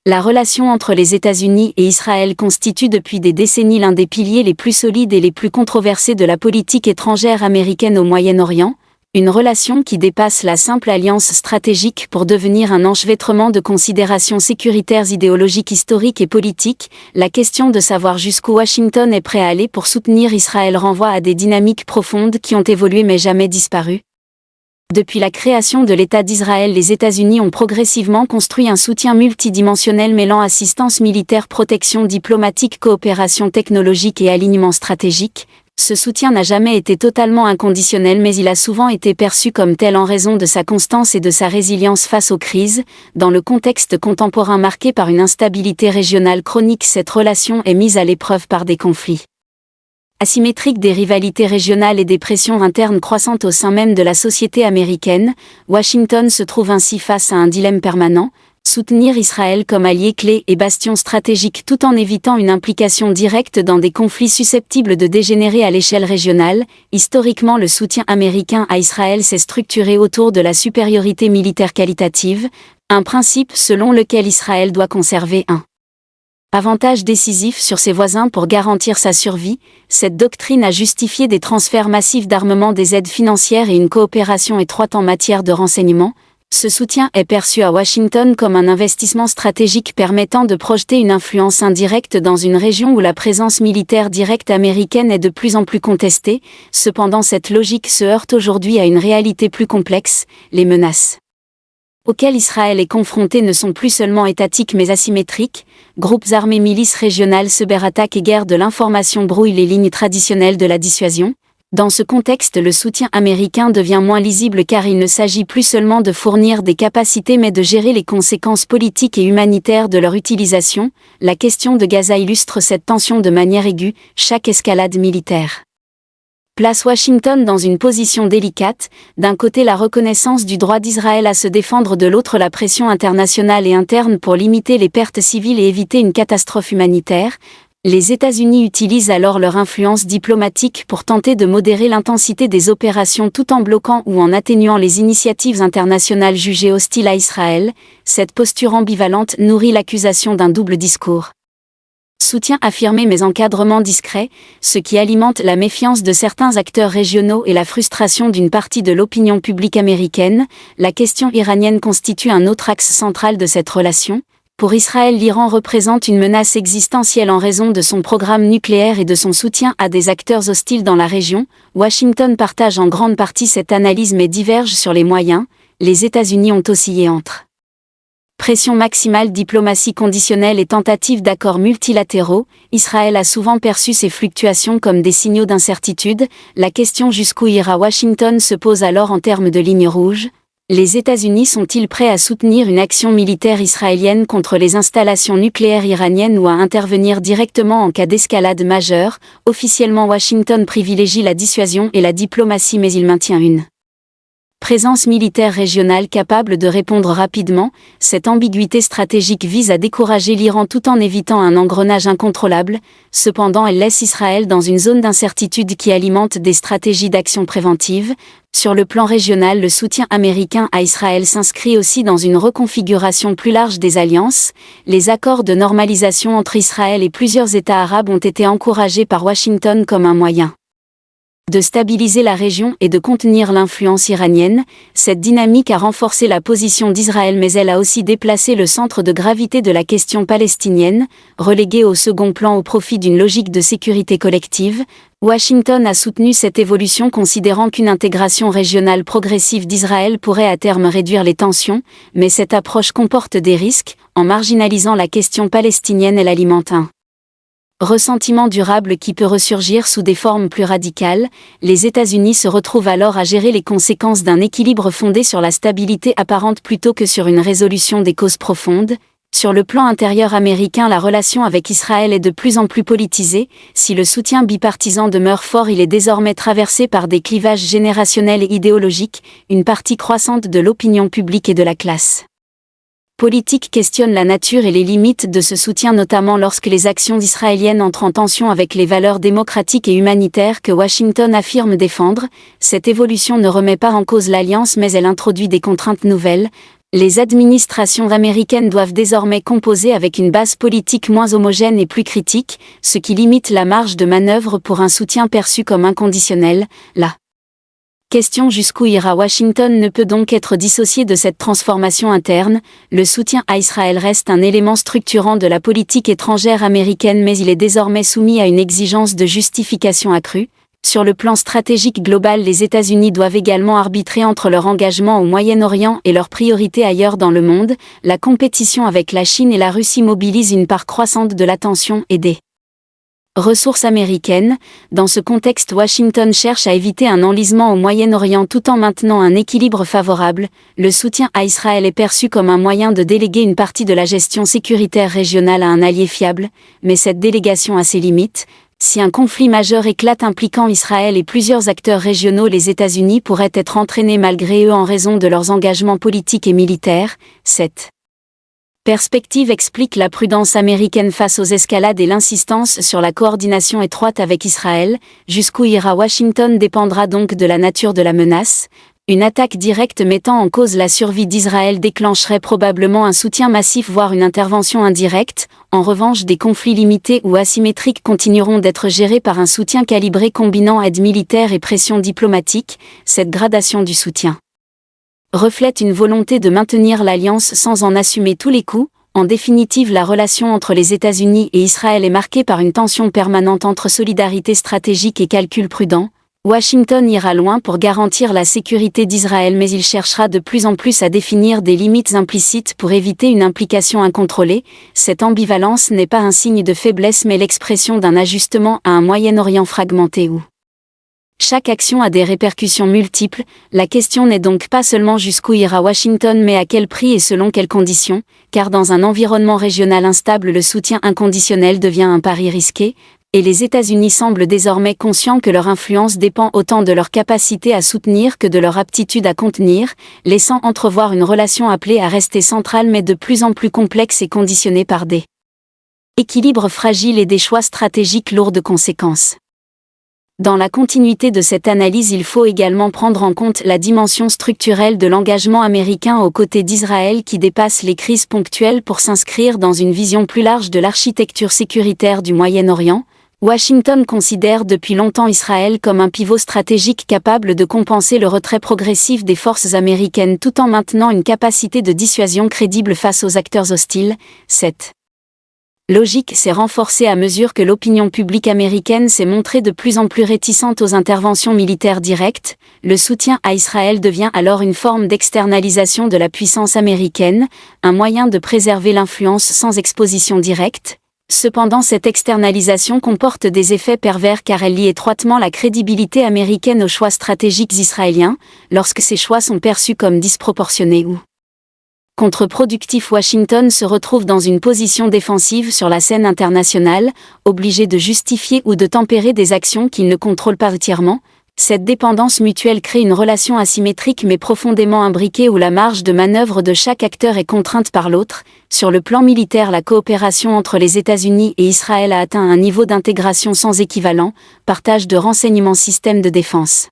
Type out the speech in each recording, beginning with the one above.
La relation entre les États-Unis et Israël constitue depuis des décennies l'un des piliers les plus solides et les plus controversés de la politique étrangère américaine au Moyen-Orient, une relation qui dépasse la simple alliance stratégique pour devenir un enchevêtrement de considérations sécuritaires idéologiques historiques et politiques. La question de savoir jusqu'où Washington est prêt à aller pour soutenir Israël renvoie à des dynamiques profondes qui ont évolué mais jamais disparu. Depuis la création de l'État d'Israël, les États-Unis ont progressivement construit un soutien multidimensionnel mêlant assistance militaire, protection diplomatique, coopération technologique et alignement stratégique. Ce soutien n'a jamais été totalement inconditionnel, mais il a souvent été perçu comme tel en raison de sa constance et de sa résilience face aux crises. Dans le contexte contemporain marqué par une instabilité régionale chronique, cette relation est mise à l'épreuve par des conflits asymétriques, des rivalités régionales et des pressions internes croissantes au sein même de la société américaine. Washington se trouve ainsi face à un dilemme permanent: soutenir Israël comme allié clé et bastion stratégique tout en évitant une implication directe dans des conflits susceptibles de dégénérer à l'échelle régionale. Historiquement, le soutien américain à Israël s'est structuré autour de la supériorité militaire qualitative, un principe selon lequel Israël doit conserver un avantage décisif sur ses voisins pour garantir sa survie. Cette doctrine a justifié des transferts massifs d'armement, des aides financières et une coopération étroite en matière de renseignement. Ce soutien est perçu à Washington comme un investissement stratégique permettant de projeter une influence indirecte dans une région où la présence militaire directe américaine est de plus en plus contestée. Cependant, cette logique se heurte aujourd'hui à une réalité plus complexe: les menaces auxquelles Israël est confronté ne sont plus seulement étatiques mais asymétriques. Groupes armés, milices régionales, cyberattaques et guerres de l'information brouillent les lignes traditionnelles de la dissuasion. Dans ce contexte, le soutien américain devient moins lisible car il ne s'agit plus seulement de fournir des capacités mais de gérer les conséquences politiques et humanitaires de leur utilisation. La question de Gaza illustre cette tension de manière aiguë. Chaque escalade militaire place Washington dans une position délicate: d'un côté la reconnaissance du droit d'Israël à se défendre, de l'autre la pression internationale et interne pour limiter les pertes civiles et éviter une catastrophe humanitaire. Les États-Unis utilisent alors leur influence diplomatique pour tenter de modérer l'intensité des opérations tout en bloquant ou en atténuant les initiatives internationales jugées hostiles à Israël. Cette posture ambivalente nourrit l'accusation d'un double discours: soutien affirmé mais encadrement discret, ce qui alimente la méfiance de certains acteurs régionaux et la frustration d'une partie de l'opinion publique américaine. La question iranienne constitue un autre axe central de cette relation. Pour Israël, l'Iran représente une menace existentielle en raison de son programme nucléaire et de son soutien à des acteurs hostiles dans la région. Washington partage en grande partie cette analyse mais diverge sur les moyens. Les États-Unis ont oscillé entre pression maximale, diplomatie conditionnelle et tentative d'accords multilatéraux. Israël a souvent perçu ces fluctuations comme des signaux d'incertitude. La question jusqu'où ira Washington se pose alors en termes de lignes rouges. Les États-Unis sont-ils prêts à soutenir une action militaire israélienne contre les installations nucléaires iraniennes ou à intervenir directement en cas d'escalade majeure? Officiellement, Washington privilégie la dissuasion et la diplomatie, mais il maintient une présence militaire régionale capable de répondre rapidement. Cette ambiguïté stratégique vise à décourager l'Iran tout en évitant un engrenage incontrôlable. Cependant, elle laisse Israël dans une zone d'incertitude qui alimente des stratégies d'action préventive. Sur le plan régional, le soutien américain à Israël s'inscrit aussi dans une reconfiguration plus large des alliances. Les accords de normalisation entre Israël et plusieurs États arabes ont été encouragés par Washington comme un moyen de stabiliser la région et de contenir l'influence iranienne. Cette dynamique a renforcé la position d'Israël, mais elle a aussi déplacé le centre de gravité de la question palestinienne, reléguée au second plan au profit d'une logique de sécurité collective. Washington a soutenu cette évolution, considérant qu'une intégration régionale progressive d'Israël pourrait à terme réduire les tensions, mais cette approche comporte des risques. En marginalisant la question palestinienne, elle alimente un ressentiment durable qui peut ressurgir sous des formes plus radicales. Les États-Unis se retrouvent alors à gérer les conséquences d'un équilibre fondé sur la stabilité apparente plutôt que sur une résolution des causes profondes. Sur le plan intérieur américain, la relation avec Israël est de plus en plus politisée. Si le soutien bipartisan demeure fort, il est désormais traversé par des clivages générationnels et idéologiques. Une partie croissante de l'opinion publique et de la classe politique questionne la nature et les limites de ce soutien, notamment lorsque les actions israéliennes entrent en tension avec les valeurs démocratiques et humanitaires que Washington affirme défendre. Cette évolution ne remet pas en cause l'alliance, mais elle introduit des contraintes nouvelles. Les administrations américaines doivent désormais composer avec une base politique moins homogène et plus critique, ce qui limite la marge de manœuvre pour un soutien perçu comme inconditionnel. La question jusqu'où ira Washington ne peut donc être dissociée de cette transformation interne. Le soutien à Israël reste un élément structurant de la politique étrangère américaine, mais il est désormais soumis à une exigence de justification accrue. Sur le plan stratégique global, les États-Unis doivent également arbitrer entre leur engagement au Moyen-Orient et leurs priorités ailleurs dans le monde. La compétition avec la Chine et la Russie mobilise une part croissante de l'attention et des ressources américaines. Dans ce contexte, Washington cherche à éviter un enlisement au Moyen-Orient tout en maintenant un équilibre favorable. Le soutien à Israël est perçu comme un moyen de déléguer une partie de la gestion sécuritaire régionale à un allié fiable, mais cette délégation a ses limites. Si un conflit majeur éclate impliquant Israël et plusieurs acteurs régionaux, les États-Unis pourraient être entraînés malgré eux en raison de leurs engagements politiques et militaires. Cette perspective explique la prudence américaine face aux escalades et l'insistance sur la coordination étroite avec Israël. Jusqu'où ira Washington dépendra donc de la nature de la menace. Une attaque directe mettant en cause la survie d'Israël déclencherait probablement un soutien massif, voire une intervention indirecte. En revanche, des conflits limités ou asymétriques continueront d'être gérés par un soutien calibré combinant aide militaire et pression diplomatique. Cette gradation du soutien reflète une volonté de maintenir l'alliance sans en assumer tous les coûts. En définitive, la relation entre les États-Unis et Israël est marquée par une tension permanente entre solidarité stratégique et calcul prudent. Washington ira loin pour garantir la sécurité d'Israël, mais il cherchera de plus en plus à définir des limites implicites pour éviter une implication incontrôlée. Cette ambivalence n'est pas un signe de faiblesse mais l'expression d'un ajustement à un Moyen-Orient fragmenté où chaque action a des répercussions multiples. La question n'est donc pas seulement jusqu'où ira Washington mais à quel prix et selon quelles conditions, car dans un environnement régional instable, le soutien inconditionnel devient un pari risqué. Et les États-Unis semblent désormais conscients que leur influence dépend autant de leur capacité à soutenir que de leur aptitude à contenir, laissant entrevoir une relation appelée à rester centrale mais de plus en plus complexe et conditionnée par des équilibres fragiles et des choix stratégiques lourds de conséquences. Dans la continuité de cette analyse, il faut également prendre en compte la dimension structurelle de l'engagement américain aux côtés d'Israël qui dépasse les crises ponctuelles pour s'inscrire dans une vision plus large de l'architecture sécuritaire du Moyen-Orient. Washington considère depuis longtemps Israël comme un pivot stratégique capable de compenser le retrait progressif des forces américaines tout en maintenant une capacité de dissuasion crédible face aux acteurs hostiles. Cette logique s'est renforcée à mesure que l'opinion publique américaine s'est montrée de plus en plus réticente aux interventions militaires directes. Le soutien à Israël devient alors une forme d'externalisation de la puissance américaine, un moyen de préserver l'influence sans exposition directe. Cependant, cette externalisation comporte des effets pervers car elle lie étroitement la crédibilité américaine aux choix stratégiques israéliens, lorsque ces choix sont perçus comme disproportionnés ou contre-productifs. Washington se retrouve dans une position défensive sur la scène internationale, obligé de justifier ou de tempérer des actions qu'il ne contrôle pas entièrement. Cette dépendance mutuelle crée une relation asymétrique mais profondément imbriquée où la marge de manœuvre de chaque acteur est contrainte par l'autre. Sur le plan militaire, la coopération entre les États-Unis et Israël a atteint un niveau d'intégration sans équivalent, partage de renseignements, systèmes de défense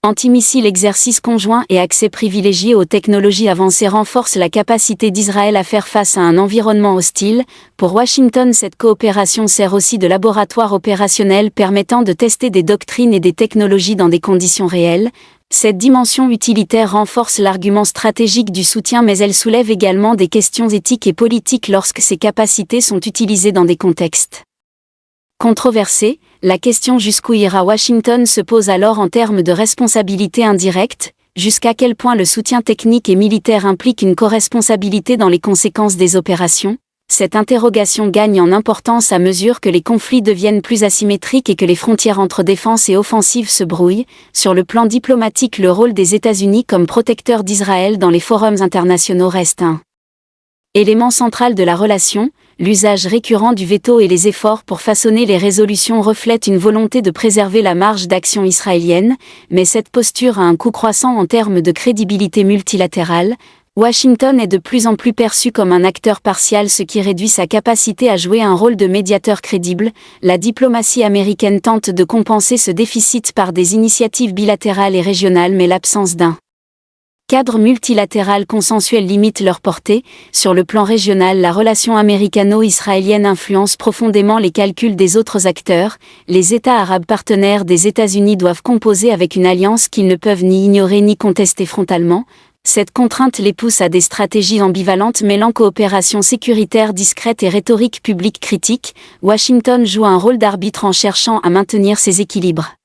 antimissiles, exercices conjoints et accès privilégié aux technologies avancées renforcent la capacité d'Israël à faire face à un environnement hostile. Pour Washington, cette coopération sert aussi de laboratoire opérationnel permettant de tester des doctrines et des technologies dans des conditions réelles. Cette dimension utilitaire renforce l'argument stratégique du soutien, mais elle soulève également des questions éthiques et politiques lorsque ces capacités sont utilisées dans des contextes controversés. La question jusqu'où ira Washington se pose alors en termes de responsabilité indirecte. Jusqu'à quel point le soutien technique et militaire implique une corresponsabilité dans les conséquences des opérations? Cette interrogation gagne en importance à mesure que les conflits deviennent plus asymétriques et que les frontières entre défense et offensive se brouillent. Sur le plan diplomatique, le rôle des États-Unis comme protecteurs d'Israël dans les forums internationaux reste un élément central de la relation. L'usage récurrent du veto et les efforts pour façonner les résolutions reflètent une volonté de préserver la marge d'action israélienne, mais cette posture a un coût croissant en termes de crédibilité multilatérale. Washington est de plus en plus perçu comme un acteur partial, ce qui réduit sa capacité à jouer un rôle de médiateur crédible. La diplomatie américaine tente de compenser ce déficit par des initiatives bilatérales et régionales, mais l'absence d'un cadre multilatéral consensuel limite leur portée. Sur le plan régional, la relation américano-israélienne influence profondément les calculs des autres acteurs. Les États arabes partenaires des États-Unis doivent composer avec une alliance qu'ils ne peuvent ni ignorer ni contester frontalement. Cette contrainte les pousse à des stratégies ambivalentes mêlant coopération sécuritaire discrète et rhétorique publique critique. Washington joue un rôle d'arbitre en cherchant à maintenir ces équilibres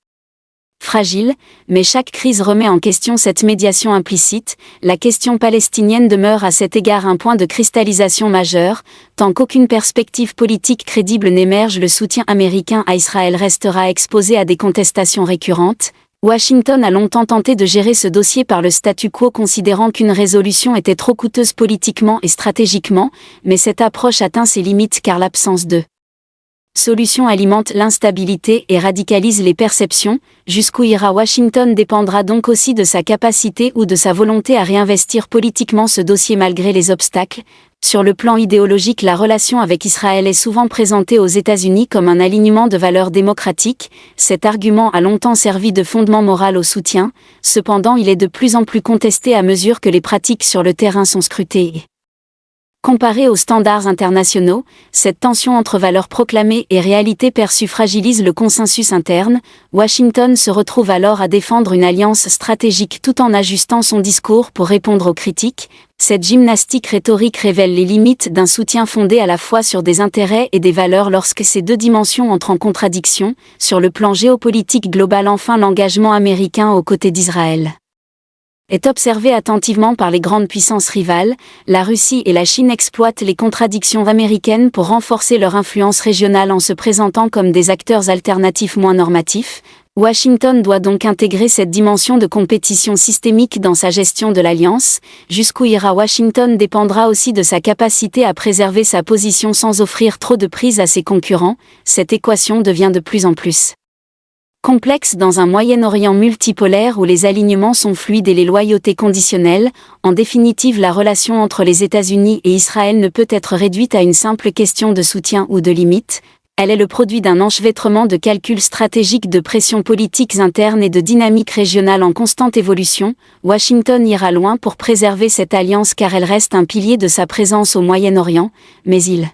fragile, mais chaque crise remet en question cette médiation implicite. La question palestinienne demeure à cet égard un point de cristallisation majeur. Tant qu'aucune perspective politique crédible n'émerge, le soutien américain à Israël restera exposé à des contestations récurrentes. Washington a longtemps tenté de gérer ce dossier par le statu quo, considérant qu'une résolution était trop coûteuse politiquement et stratégiquement, mais cette approche atteint ses limites car l'absence de solution alimente l'instabilité et radicalise les perceptions. Jusqu'où ira Washington dépendra donc aussi de sa capacité ou de sa volonté à réinvestir politiquement ce dossier malgré les obstacles. Sur le plan idéologique, la relation avec Israël est souvent présentée aux États-Unis comme un alignement de valeurs démocratiques. Cet argument a longtemps servi de fondement moral au soutien, cependant il est de plus en plus contesté à mesure que les pratiques sur le terrain sont scrutées. Comparée aux standards internationaux, cette tension entre valeurs proclamées et réalités perçues fragilise le consensus interne. Washington se retrouve alors à défendre une alliance stratégique tout en ajustant son discours pour répondre aux critiques. Cette gymnastique rhétorique révèle les limites d'un soutien fondé à la fois sur des intérêts et des valeurs lorsque ces deux dimensions entrent en contradiction. Sur le plan géopolitique global, enfin, l'engagement américain aux côtés d'Israël est observé attentivement par les grandes puissances rivales. La Russie et la Chine exploitent les contradictions américaines pour renforcer leur influence régionale en se présentant comme des acteurs alternatifs moins normatifs. Washington doit donc intégrer cette dimension de compétition systémique dans sa gestion de l'alliance. Jusqu'où ira Washington dépendra aussi de sa capacité à préserver sa position sans offrir trop de prise à ses concurrents. Cette équation devient de plus en plus complexe dans un Moyen-Orient multipolaire où les alignements sont fluides et les loyautés conditionnelles. En définitive, la relation entre les États-Unis et Israël ne peut être réduite à une simple question de soutien ou de limite. Elle est le produit d'un enchevêtrement de calculs stratégiques, de pressions politiques internes et de dynamiques régionales en constante évolution. Washington ira loin pour préserver cette alliance car elle reste un pilier de sa présence au Moyen-Orient, mais il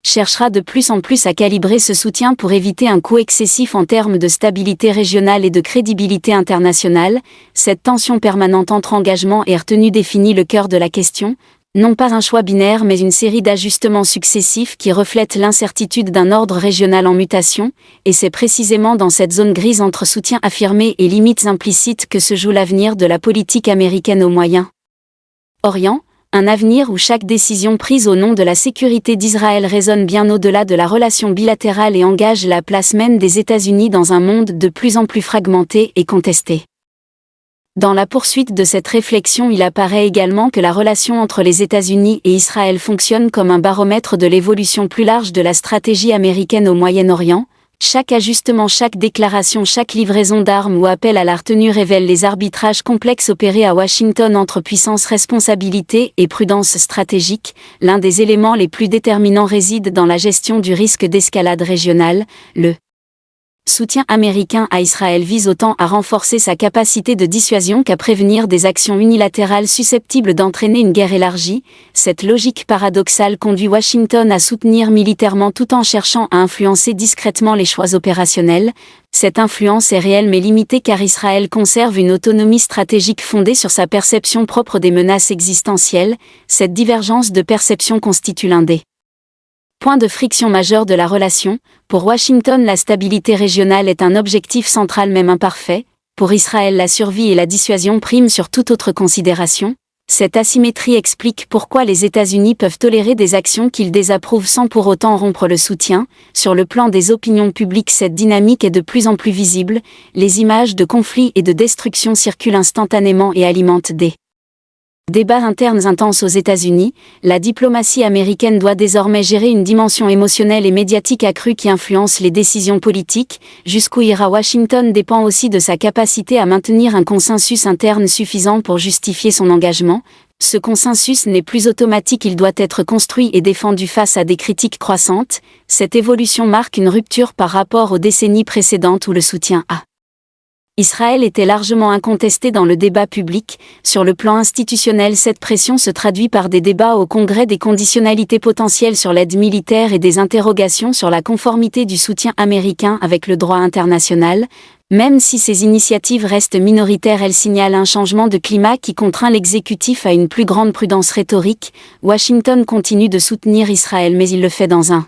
cherchera de plus en plus à calibrer ce soutien pour éviter un coût excessif en termes de stabilité régionale et de crédibilité internationale. Cette tension permanente entre engagement et retenue définit le cœur de la question, non pas un choix binaire mais une série d'ajustements successifs qui reflètent l'incertitude d'un ordre régional en mutation, et c'est précisément dans cette zone grise entre soutien affirmé et limites implicites que se joue l'avenir de la politique américaine au Moyen-Orient. Un avenir où chaque décision prise au nom de la sécurité d'Israël résonne bien au-delà de la relation bilatérale et engage la place même des États-Unis dans un monde de plus en plus fragmenté et contesté. Dans la poursuite de cette réflexion, il apparaît également que la relation entre les États-Unis et Israël fonctionne comme un baromètre de l'évolution plus large de la stratégie américaine au Moyen-Orient. Chaque ajustement, chaque déclaration, chaque livraison d'armes ou appel à la retenue révèle les arbitrages complexes opérés à Washington entre puissance, responsabilité et prudence stratégique. L'un des éléments les plus déterminants réside dans la gestion du risque d'escalade régionale. Le soutien américain à Israël vise autant à renforcer sa capacité de dissuasion qu'à prévenir des actions unilatérales susceptibles d'entraîner une guerre élargie. Cette logique paradoxale conduit Washington à soutenir militairement tout en cherchant à influencer discrètement les choix opérationnels. Cette influence est réelle mais limitée car Israël conserve une autonomie stratégique fondée sur sa perception propre des menaces existentielles. Cette divergence de perception constitue l'un des point de friction majeur de la relation. Pour Washington, la stabilité régionale est un objectif central même imparfait. Pour Israël, la survie et la dissuasion priment sur toute autre considération. Cette asymétrie explique pourquoi les États-Unis peuvent tolérer des actions qu'ils désapprouvent sans pour autant rompre le soutien. Sur le plan des opinions publiques, cette dynamique est de plus en plus visible. Les images de conflits et de destruction circulent instantanément et alimentent des débats internes intenses aux États-Unis. La diplomatie américaine doit désormais gérer une dimension émotionnelle et médiatique accrue qui influence les décisions politiques. Jusqu'où ira Washington dépend aussi de sa capacité à maintenir un consensus interne suffisant pour justifier son engagement. Ce consensus n'est plus automatique, il doit être construit et défendu face à des critiques croissantes. Cette évolution marque une rupture par rapport aux décennies précédentes où le soutien à Israël était largement incontesté dans le débat public. Sur le plan institutionnel, cette pression se traduit par des débats au Congrès, des conditionnalités potentielles sur l'aide militaire et des interrogations sur la conformité du soutien américain avec le droit international. Même si ces initiatives restent minoritaires, elles signalent un changement de climat qui contraint l'exécutif à une plus grande prudence rhétorique. Washington continue de soutenir Israël, mais il le fait dans un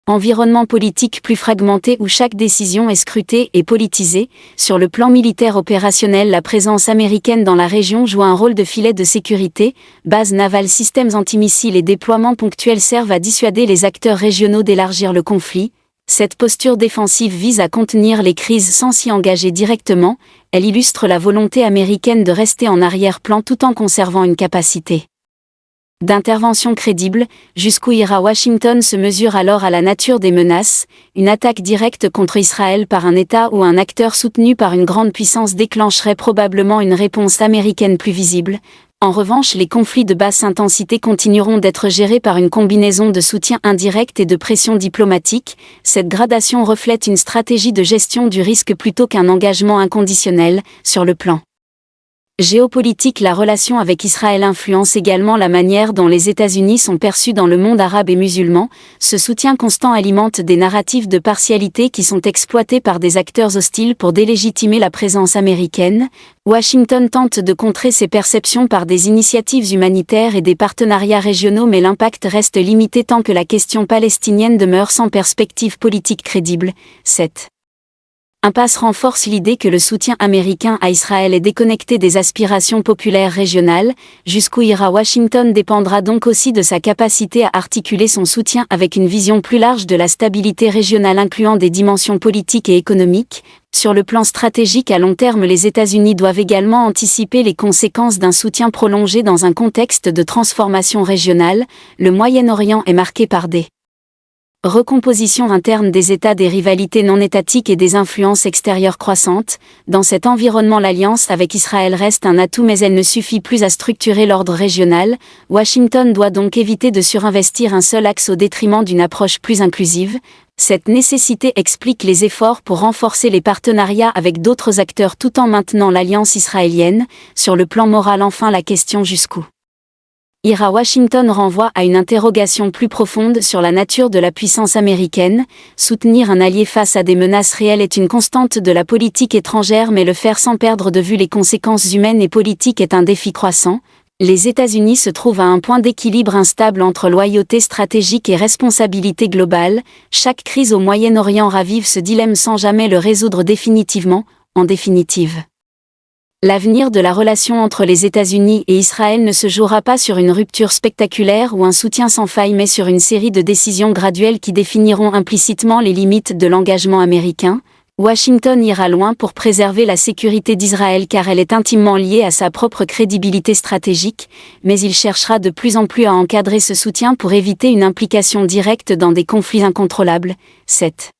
environnement politique plus fragmenté où chaque décision est scrutée et politisée. Sur le plan militaire opérationnel, la présence américaine dans la région joue un rôle de filet de sécurité. Bases navales, systèmes antimissiles et déploiements ponctuels servent à dissuader les acteurs régionaux d'élargir le conflit. Cette posture défensive vise à contenir les crises sans s'y engager directement. Elle illustre la volonté américaine de rester en arrière-plan tout en conservant une capacité d'intervention crédible. Jusqu'où ira Washington se mesure alors à la nature des menaces. Une attaque directe contre Israël par un État ou un acteur soutenu par une grande puissance déclencherait probablement une réponse américaine plus visible. En revanche, les conflits de basse intensité continueront d'être gérés par une combinaison de soutien indirect et de pression diplomatique. Cette gradation reflète une stratégie de gestion du risque plutôt qu'un engagement inconditionnel. Sur le plan géopolitique, la relation avec Israël influence également la manière dont les États-Unis sont perçus dans le monde arabe et musulman. Ce soutien constant alimente des narratifs de partialité qui sont exploités par des acteurs hostiles pour délégitimer la présence américaine. Washington tente de contrer ces perceptions par des initiatives humanitaires et des partenariats régionaux, mais l'impact reste limité tant que la question palestinienne demeure sans perspective politique crédible. Cette impasse renforce l'idée que le soutien américain à Israël est déconnecté des aspirations populaires régionales. Jusqu'où ira Washington dépendra donc aussi de sa capacité à articuler son soutien avec une vision plus large de la stabilité régionale incluant des dimensions politiques et économiques. Sur le plan stratégique à long terme, les États-Unis doivent également anticiper les conséquences d'un soutien prolongé dans un contexte de transformation régionale. Le Moyen-Orient est marqué par des recomposition interne des États, des rivalités non étatiques et des influences extérieures croissantes. Dans cet environnement, l'alliance avec Israël reste un atout, mais elle ne suffit plus à structurer l'ordre régional. Washington doit donc éviter de surinvestir un seul axe au détriment d'une approche plus inclusive. Cette nécessité explique les efforts pour renforcer les partenariats avec d'autres acteurs tout en maintenant l'alliance israélienne. Sur le plan moral, enfin, la question jusqu'où ira Washington renvoie à une interrogation plus profonde sur la nature de la puissance américaine. Soutenir un allié face à des menaces réelles est une constante de la politique étrangère, mais le faire sans perdre de vue les conséquences humaines et politiques est un défi croissant. Les États-Unis se trouvent à un point d'équilibre instable entre loyauté stratégique et responsabilité globale. Chaque crise au Moyen-Orient ravive ce dilemme sans jamais le résoudre définitivement. En définitive, l'avenir de la relation entre les États-Unis et Israël ne se jouera pas sur une rupture spectaculaire ou un soutien sans faille, mais sur une série de décisions graduelles qui définiront implicitement les limites de l'engagement américain. Washington ira loin pour préserver la sécurité d'Israël car elle est intimement liée à sa propre crédibilité stratégique, mais il cherchera de plus en plus à encadrer ce soutien pour éviter une implication directe dans des conflits incontrôlables. Cette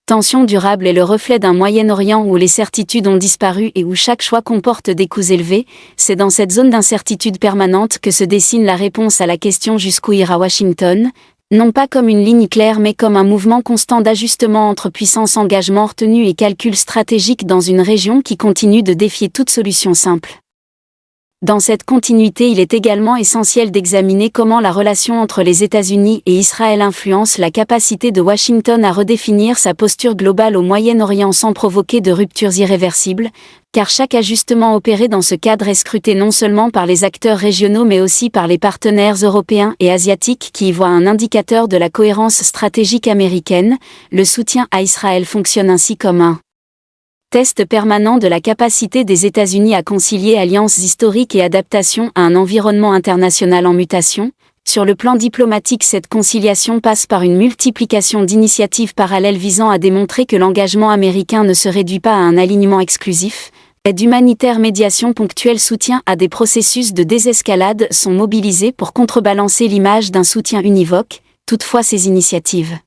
tension durable est le reflet d'un Moyen-Orient où les certitudes ont disparu et où chaque choix comporte des coûts élevés. C'est dans cette zone d'incertitude permanente que se dessine la réponse à la question jusqu'où ira Washington, non pas comme une ligne claire mais comme un mouvement constant d'ajustement entre puissance, engagement retenu et calcul stratégique dans une région qui continue de défier toute solution simple. Dans cette continuité, il est également essentiel d'examiner comment la relation entre les États-Unis et Israël influence la capacité de Washington à redéfinir sa posture globale au Moyen-Orient sans provoquer de ruptures irréversibles, car chaque ajustement opéré dans ce cadre est scruté non seulement par les acteurs régionaux mais aussi par les partenaires européens et asiatiques qui y voient un indicateur de la cohérence stratégique américaine. Le soutien à Israël fonctionne ainsi comme un test permanent de la capacité des États-Unis à concilier alliances historiques et adaptation à un environnement international en mutation. Sur le plan diplomatique, cette conciliation passe par une multiplication d'initiatives parallèles visant à démontrer que l'engagement américain ne se réduit pas à un alignement exclusif. Aide humanitaire, médiation ponctuelle, soutien à des processus de désescalade sont mobilisés pour contrebalancer l'image d'un soutien univoque. Toutefois, ces initiatives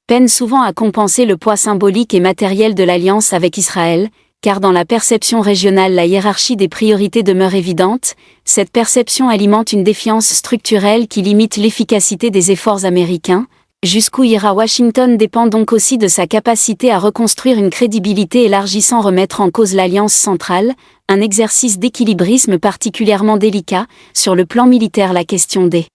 peinent souvent à compenser le poids symbolique et matériel de l'alliance avec Israël, car dans la perception régionale, la hiérarchie des priorités demeure évidente. Cette perception alimente une défiance structurelle qui limite l'efficacité des efforts américains. Jusqu'où ira Washington dépend donc aussi de sa capacité à reconstruire une crédibilité élargissant remettre en cause l'Alliance centrale, un exercice d'équilibrisme particulièrement délicat. Sur le plan militaire, la question des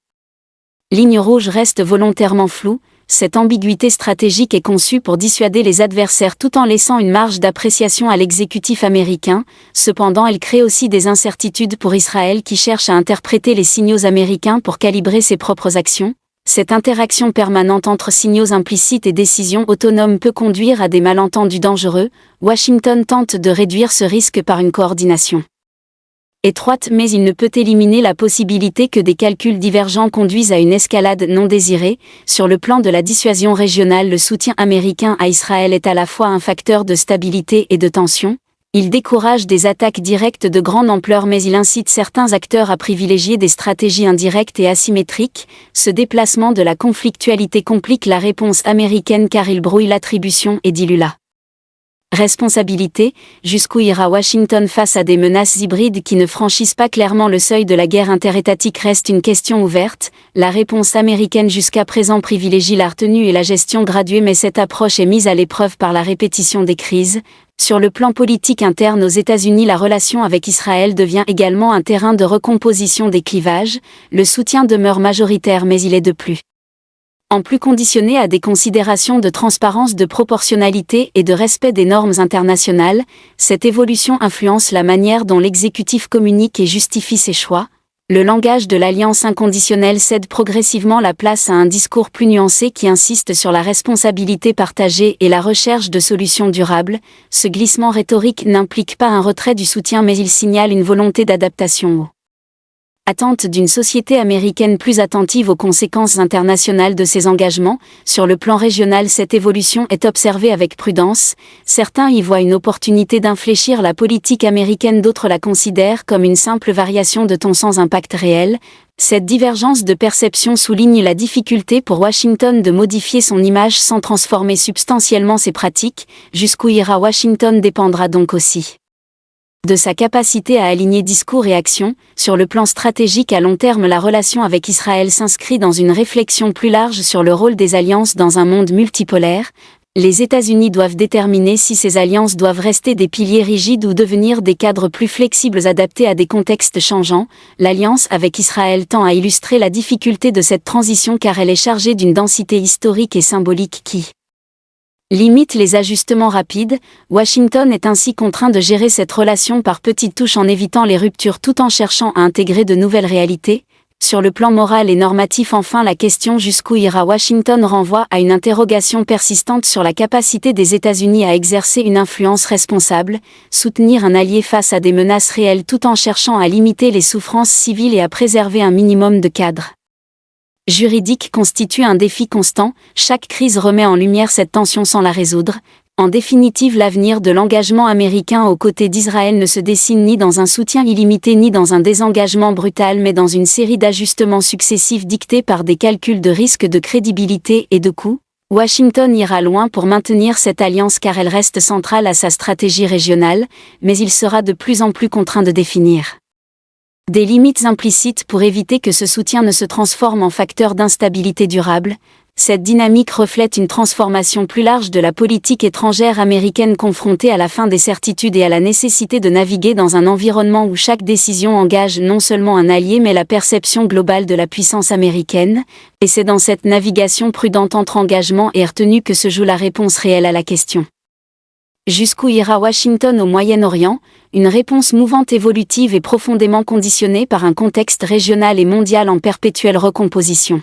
lignes rouges reste volontairement floue. Cette ambiguïté stratégique est conçue pour dissuader les adversaires tout en laissant une marge d'appréciation à l'exécutif américain. Cependant, elle crée aussi des incertitudes pour Israël qui cherche à interpréter les signaux américains pour calibrer ses propres actions. Cette interaction permanente entre signaux implicites et décisions autonomes peut conduire à des malentendus dangereux. Washington tente de réduire ce risque par une coordination étroite, mais il ne peut éliminer la possibilité que des calculs divergents conduisent à une escalade non désirée. Sur le plan de la dissuasion régionale, le soutien américain à Israël est à la fois un facteur de stabilité et de tension. Il décourage des attaques directes de grande ampleur, mais il incite certains acteurs à privilégier des stratégies indirectes et asymétriques. Ce déplacement de la conflictualité complique la réponse américaine car il brouille l'attribution et dilue la responsabilité. Jusqu'où ira Washington face à des menaces hybrides qui ne franchissent pas clairement le seuil de la guerre interétatique reste une question ouverte. La réponse américaine jusqu'à présent privilégie la retenue et la gestion graduée, mais cette approche est mise à l'épreuve par la répétition des crises. Sur le plan politique interne aux États-Unis, la relation avec Israël devient également un terrain de recomposition des clivages. Le soutien demeure majoritaire, mais il est de plus en plus conditionné à des considérations de transparence, de proportionnalité et de respect des normes internationales. Cette évolution influence la manière dont l'exécutif communique et justifie ses choix. Le langage de l'alliance inconditionnelle cède progressivement la place à un discours plus nuancé qui insiste sur la responsabilité partagée et la recherche de solutions durables. Ce glissement rhétorique n'implique pas un retrait du soutien, mais il signale une volonté d'adaptation aux attente d'une société américaine plus attentive aux conséquences internationales de ses engagements. Sur le plan régional, cette évolution est observée avec prudence. Certains y voient une opportunité d'infléchir la politique américaine, d'autres la considèrent comme une simple variation de ton sans impact réel. Cette divergence de perception souligne la difficulté pour Washington de modifier son image sans transformer substantiellement ses pratiques. Jusqu'où ira Washington dépendra donc aussi de sa capacité à aligner discours et actions. Sur le plan stratégique à long terme, la relation avec Israël s'inscrit dans une réflexion plus large sur le rôle des alliances dans un monde multipolaire. Les États-Unis doivent déterminer si ces alliances doivent rester des piliers rigides ou devenir des cadres plus flexibles adaptés à des contextes changeants. L'alliance avec Israël tend à illustrer la difficulté de cette transition car elle est chargée d'une densité historique et symbolique qui limite les ajustements rapides. Washington est ainsi contraint de gérer cette relation par petites touches en évitant les ruptures tout en cherchant à intégrer de nouvelles réalités. Sur le plan moral et normatif enfin, la question jusqu'où ira Washington renvoie à une interrogation persistante sur la capacité des États-Unis à exercer une influence responsable, soutenir un allié face à des menaces réelles tout en cherchant à limiter les souffrances civiles et à préserver un minimum de cadre juridique constitue un défi constant. Chaque crise remet en lumière cette tension sans la résoudre. En définitive, l'avenir de l'engagement américain aux côtés d'Israël ne se dessine ni dans un soutien illimité ni dans un désengagement brutal, mais dans une série d'ajustements successifs dictés par des calculs de risque, de crédibilité et de coût. Washington ira loin pour maintenir cette alliance car elle reste centrale à sa stratégie régionale, mais il sera de plus en plus contraint de définir des limites implicites pour éviter que ce soutien ne se transforme en facteur d'instabilité durable. Cette dynamique reflète une transformation plus large de la politique étrangère américaine confrontée à la fin des certitudes et à la nécessité de naviguer dans un environnement où chaque décision engage non seulement un allié mais la perception globale de la puissance américaine, et c'est dans cette navigation prudente entre engagement et retenue que se joue la réponse réelle à la question. Jusqu'où ira Washington au Moyen-Orient? Une réponse mouvante, évolutive et profondément conditionnée par un contexte régional et mondial en perpétuelle recomposition.